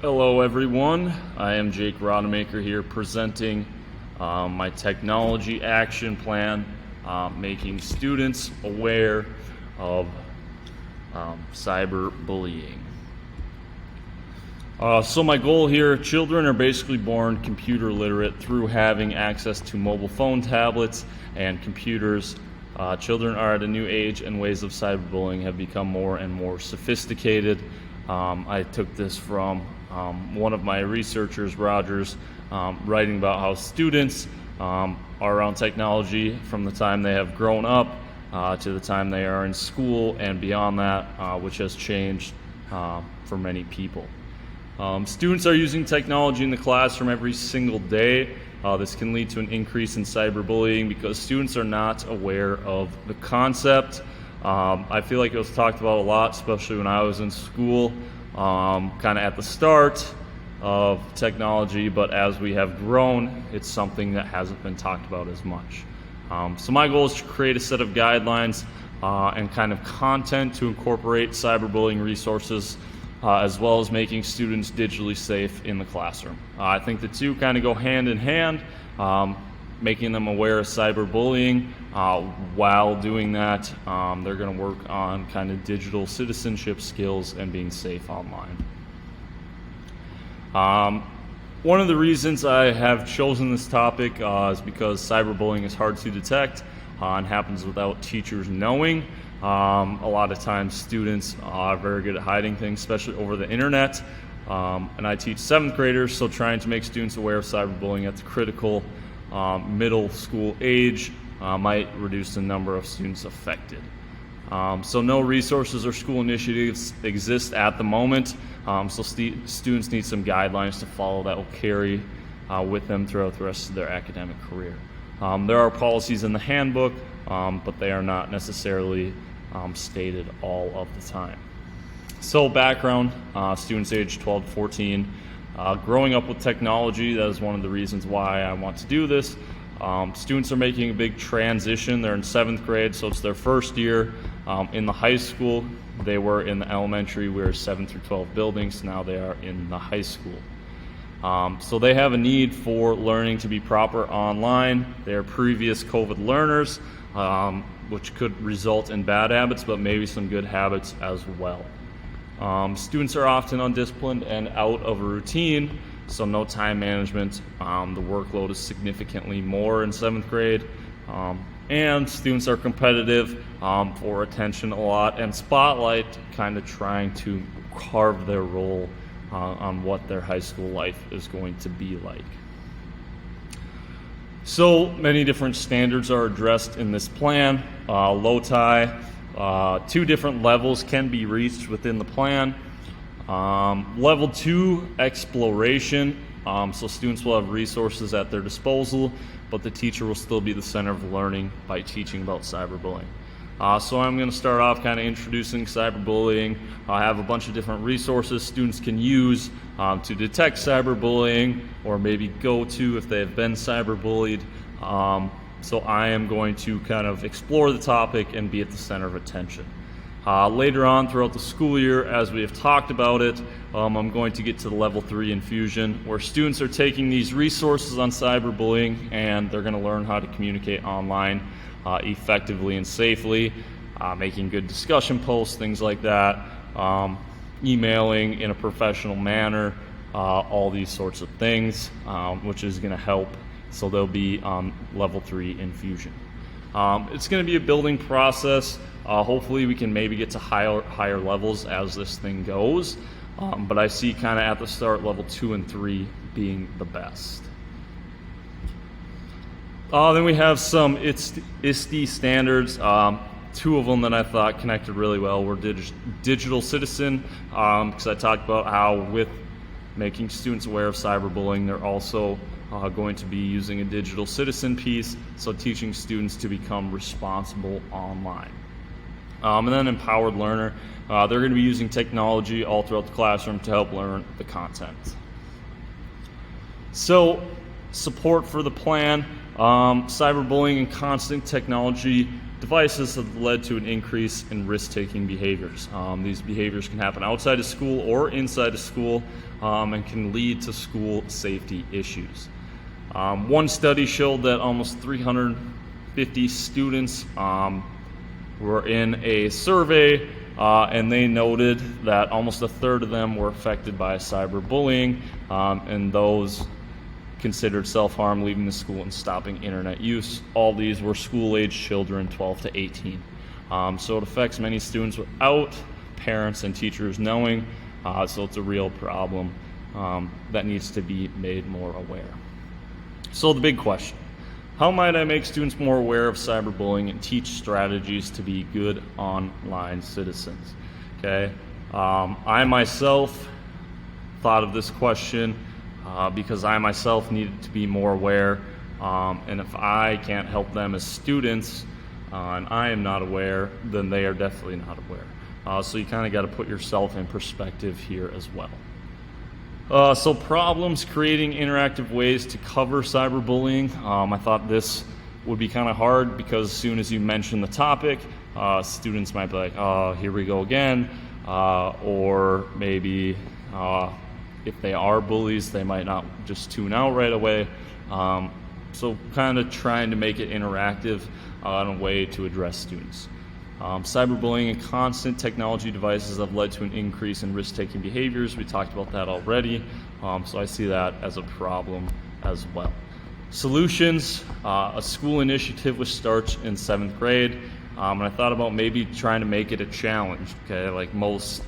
Hello everyone, I am Jake Rodemaker here presenting my technology action plan, making students aware of cyberbullying. So my goal here, children are basically born computer literate through having access to mobile phone tablets and computers. Children are at a new age and ways of cyberbullying have become more and more sophisticated. I took this from one of my researchers, Rogers, writing about how students are around technology from the time they have grown up to the time they are in school and beyond that, which has changed for many people. Students are using technology in the classroom every single day. This can lead to an increase in cyberbullying because students are not aware of the concept. I feel like it was talked about a lot, especially when I was in school, kind of at the start of technology, but as we have grown, it's something that hasn't been talked about as much. So my goal is to create a set of guidelines and kind of content to incorporate cyberbullying resources, as well as making students digitally safe in the classroom. I think the two kind of go hand in hand, making them aware of cyberbullying. While doing that, they're going to work on kind of digital citizenship skills and being safe online. One of the reasons I have chosen this topic is because cyberbullying is hard to detect and happens without teachers knowing. A lot of times students are very good at hiding things, especially over the internet. And I teach 7th graders, so trying to make students aware of cyberbullying at the critical middle school age might reduce the number of students affected. So no resources or school initiatives exist at the moment, so students need some guidelines to follow that will carry with them throughout the rest of their academic career. There are policies in the handbook, but they are not necessarily stated all of the time. So background, students age 12 to 14. Growing up with technology, that is one of the reasons why I want to do this. Students are making a big transition. They're in 7th grade, so it's their first year in the high school. They were in the elementary, we were 7 through 12 buildings, now they are in the high school. So they have a need for learning to be proper online. They are previous COVID learners, which could result in bad habits, but maybe some good habits as well. Students are often undisciplined and out of a routine, so no time management. The workload is significantly more in 7th grade. And students are competitive for attention a lot and spotlight, kind of trying to carve their role on what their high school life is going to be like. So many different standards are addressed in this plan. LOTI, 2 different levels can be reached within the plan. Level 2, exploration. So students will have resources at their disposal, but the teacher will still be the center of learning by teaching about cyberbullying. So I'm going to start off kind of introducing cyberbullying. I have a bunch of different resources students can use to detect cyberbullying or maybe go to if they have been cyberbullied. So I am going to kind of explore the topic and be at the center of attention. Later on throughout the school year, as we have talked about it, I'm going to get to the level 3 infusion, where students are taking these resources on cyberbullying and they're going to learn how to communicate online effectively and safely, making good discussion posts, things like that, emailing in a professional manner, all these sorts of things, which is going to help. So they'll be on level 3 infusion. It's going to be a building process. Hopefully we can maybe get to higher levels as this thing goes, but I see kind of at the start level 2 and 3 being the best. Then we have some ISTE standards. 2 of them that I thought connected really well were digital citizen, because I talked about how with making students aware of cyberbullying, they're also going to be using a digital citizen piece, so teaching students to become responsible online. And then empowered learner, they're going to be using technology all throughout the classroom to help learn the content. So support for the plan, cyberbullying and constant technology devices have led to an increase in risk-taking behaviors. These behaviors can happen outside of school or inside of school, and can lead to school safety issues. One study showed that almost 350 students were in a survey, and they noted that almost a third of them were affected by cyberbullying, and those considered self-harm, leaving the school, and stopping internet use. All these were school-age children, 12 to 18. So it affects many students without parents and teachers knowing, so it's a real problem that needs to be made more aware. So the big question: how might I make students more aware of cyberbullying and teach strategies to be good online citizens? Okay, I myself thought of this question because I myself needed to be more aware, and if I can't help them as students, and I am not aware, then they are definitely not aware. So you kind of got to put yourself in perspective here as well. So problems: creating interactive ways to cover cyberbullying. I thought this would be kind of hard because as soon as you mention the topic, students might be like, oh, here we go again, or maybe if they are bullies, they might not just tune out right away. So kind of trying to make it interactive in a way to address students. Cyberbullying and constant technology devices have led to an increase in risk-taking behaviors. We talked about that already, so I see that as a problem as well. Solutions: a school initiative which starts in 7th grade, and I thought about maybe trying to make it a challenge, okay, like most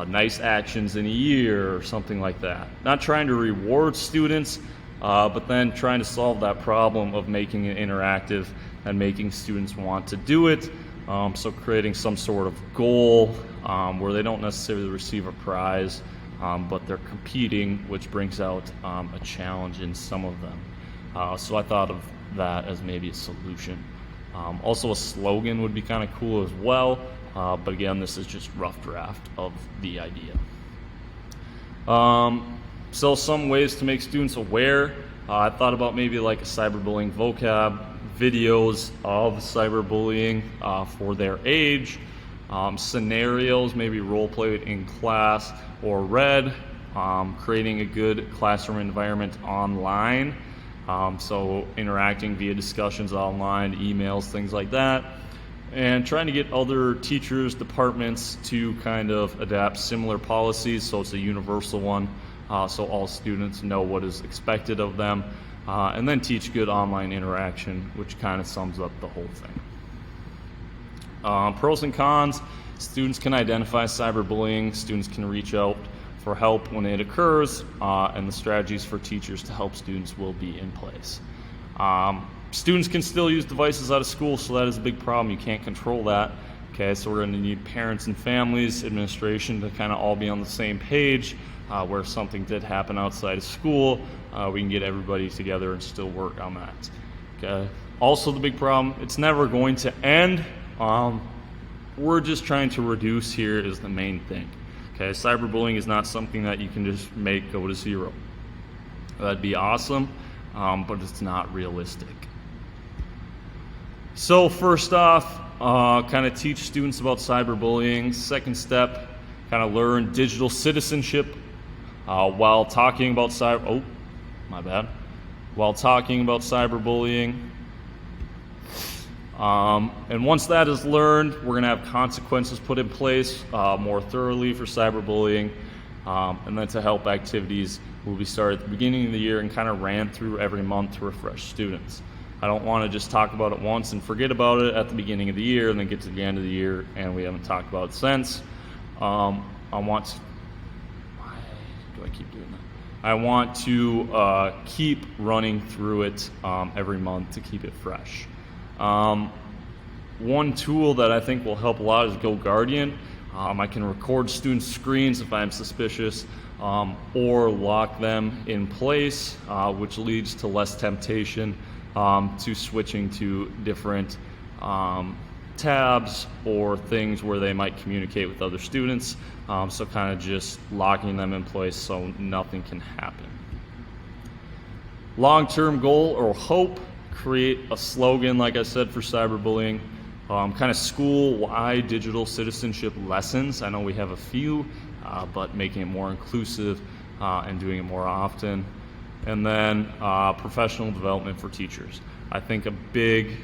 nice actions in a year or something like that. Not trying to reward students, but then trying to solve that problem of making it interactive and making students want to do it. So creating some sort of goal where they don't necessarily receive a prize, but they're competing, which brings out a challenge in some of them. So I thought of that as maybe a solution. Also a slogan would be kind of cool as well, but again, this is just rough draft of the idea. So some ways to make students aware. I thought about maybe like a cyberbullying vocab, videos of cyberbullying for their age, scenarios, maybe role played in class or read, creating a good classroom environment online, so interacting via discussions online, emails, things like that, and trying to get other teachers, departments to kind of adapt similar policies so it's a universal one, so all students know what is expected of them. And then teach good online interaction, which kind of sums up the whole thing. Pros and cons: students can identify cyberbullying, students can reach out for help when it occurs, and the strategies for teachers to help students will be in place. Students can still use devices out of school, so that is a big problem. You can't control that. Okay, so we're going to need parents and families, administration to kind of all be on the same page. Where something did happen outside of school, we can get everybody together and still work on that. Okay. Also the big problem: it's never going to end. We're just trying to reduce here is the main thing. Okay, cyberbullying is not something that you can just make go to zero. That'd be awesome, but it's not realistic. So first off, kind of teach students about cyberbullying. Second step, kind of learn digital citizenship. While talking about While talking about cyberbullying. And once that is learned, we're going to have consequences put in place more thoroughly for cyberbullying. And then to help activities will be started at the beginning of the year and kind of ran through every month to refresh students. I don't want to just talk about it once and forget about it at the beginning of the year and then get to the end of the year and we haven't talked about it since. I want to keep running through it every month to keep it fresh. One tool that I think will help a lot is GoGuardian. I can record students' screens if I'm suspicious, or lock them in place, which leads to less temptation to switching to different tabs or things where they might communicate with other students. So kind of just locking them in place so nothing can happen. Long-term goal or hope: create a slogan, like I said, for cyberbullying. kind of school-wide digital citizenship lessons. I know we have a few, but making it more inclusive and doing it more often. And then professional development for teachers. I think a big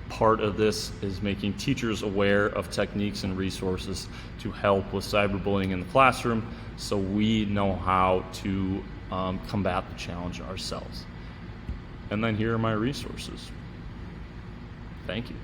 part of this is making teachers aware of techniques and resources to help with cyberbullying in the classroom, so we know how to combat the challenge ourselves. And then here are my resources. Thank you.